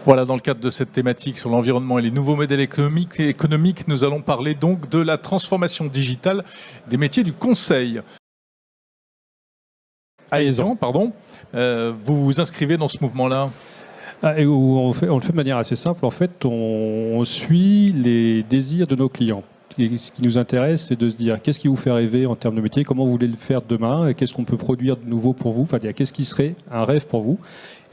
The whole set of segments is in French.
Voilà, dans le cadre de cette thématique sur l'environnement et les nouveaux modèles économiques, nous allons parler donc de la transformation digitale des métiers du conseil. Aésan, pardon. Vous vous inscrivez dans ce mouvement-là? On le fait de manière assez simple. En fait, on suit les désirs de nos clients. Et ce qui nous intéresse, c'est de se dire qu'est-ce qui vous fait rêver en termes de métier, comment vous voulez le faire demain, et qu'est-ce qu'on peut produire de nouveau pour vous, enfin, qu'est-ce qui serait un rêve pour vous.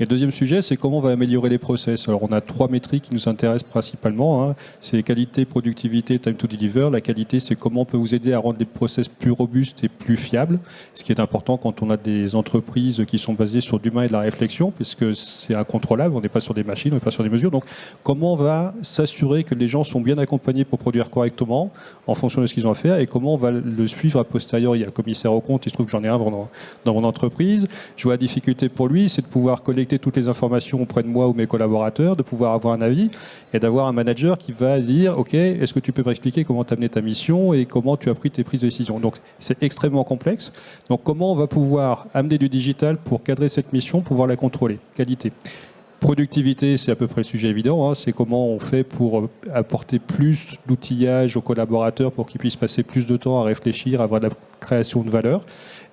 Et le deuxième sujet, c'est comment on va améliorer les process. Alors, on a 3 métriques qui nous intéressent principalement. C'est qualité, productivité, time to deliver. La qualité, c'est comment on peut vous aider à rendre les process plus robustes et plus fiables, ce qui est important quand on a des entreprises qui sont basées sur l'humain et de la réflexion, puisque c'est incontrôlable, on n'est pas sur des machines, on n'est pas sur des mesures. Donc, comment on va s'assurer que les gens sont bien accompagnés pour produire correctement en fonction de ce qu'ils ont à faire, et comment on va le suivre a posteriori. Il y a le commissaire aux comptes, il se trouve que j'en ai un dans mon entreprise. Je vois la difficulté pour lui, c'est de pouvoir collecter toutes les informations auprès de moi ou mes collaborateurs, de pouvoir avoir un avis et d'avoir un manager qui va dire ok, est-ce que tu peux m'expliquer comment tu as amené ta mission et comment tu as pris tes prises de décision. Donc c'est extrêmement complexe. Donc comment on va pouvoir amener du digital pour cadrer cette mission, pouvoir la contrôler. Qualité. Productivité, c'est à peu près le sujet évident. C'est comment on fait pour apporter plus d'outillage aux collaborateurs pour qu'ils puissent passer plus de temps à réfléchir, à avoir de la création de valeur.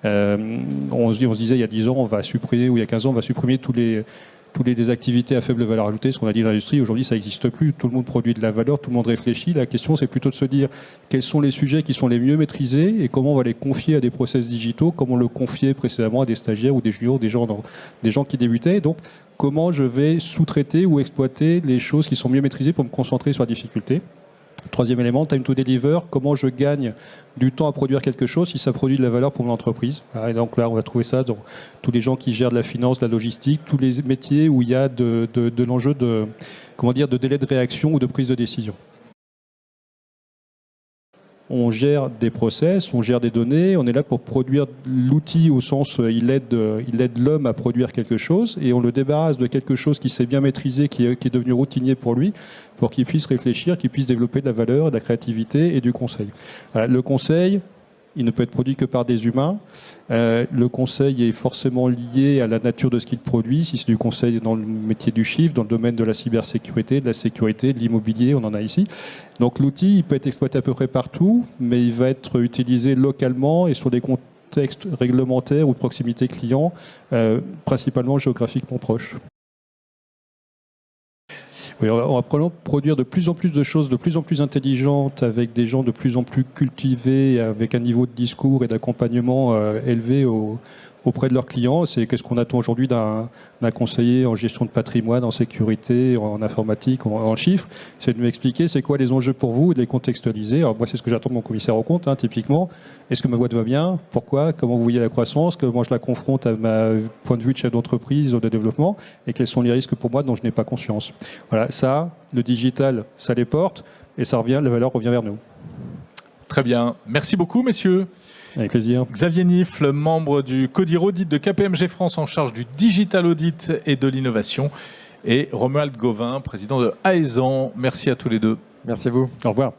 On se disait il y a 10 ans, on va supprimer, ou il y a 15 ans, on va supprimer toutes les activités à faible valeur ajoutée, ce qu'on a dit dans l'industrie. Aujourd'hui, ça n'existe plus. Tout le monde produit de la valeur, tout le monde réfléchit. La question, c'est plutôt de se dire quels sont les sujets qui sont les mieux maîtrisés et comment on va les confier à des process digitaux, comme on le confiait précédemment à des stagiaires ou des juniors, des gens qui débutaient. Donc, comment je vais sous-traiter ou exploiter les choses qui sont mieux maîtrisées pour me concentrer sur la difficulté. Troisième élément, time to deliver, comment je gagne du temps à produire quelque chose si ça produit de la valeur pour mon entreprise. Et donc là, on va trouver ça dans tous les gens qui gèrent de la finance, de la logistique, tous les métiers où il y a de l'enjeu de délai de réaction ou de prise de décision. On gère des process, on gère des données, on est là pour produire l'outil au sens il aide l'homme à produire quelque chose et on le débarrasse de quelque chose qui s'est bien maîtrisé, qui est devenu routinier pour lui, pour qu'il puisse réfléchir, qu'il puisse développer de la valeur, de la créativité et du conseil. Le conseil, il ne peut être produit que par des humains. Le conseil est forcément lié à la nature de ce qu'il produit. Si c'est du conseil dans le métier du chiffre, dans le domaine de la cybersécurité, de la sécurité, de l'immobilier, on en a ici. Donc l'outil, il peut être exploité à peu près partout, mais il va être utilisé localement et sur des contextes réglementaires ou de proximité client, principalement géographiquement proches. Oui, on va probablement produire de plus en plus de choses de plus en plus intelligentes avec des gens de plus en plus cultivés, avec un niveau de discours et d'accompagnement élevé auprès de leurs clients. C'est qu'est-ce qu'on attend aujourd'hui d'un conseiller en gestion de patrimoine, en sécurité, en informatique, en chiffres. C'est de m'expliquer c'est quoi les enjeux pour vous et de les contextualiser. Alors moi, c'est ce que j'attends de mon commissaire aux comptes, typiquement. Est-ce que ma boîte va bien? Pourquoi? Comment vous voyez la croissance? Comment je la confronte à ma point de vue de chef d'entreprise ou de développement? Et quels sont les risques pour moi dont je n'ai pas conscience? Voilà, ça, le digital, ça les porte et ça revient, la valeur revient vers nous. Très bien. Merci beaucoup, messieurs. Avec plaisir. Xavier Nifle, membre du CODIR Audit de KPMG France en charge du digital audit et de l'innovation. Et Romuald Gauvin, président de Aésan. Merci à tous les deux. Merci à vous. Au revoir.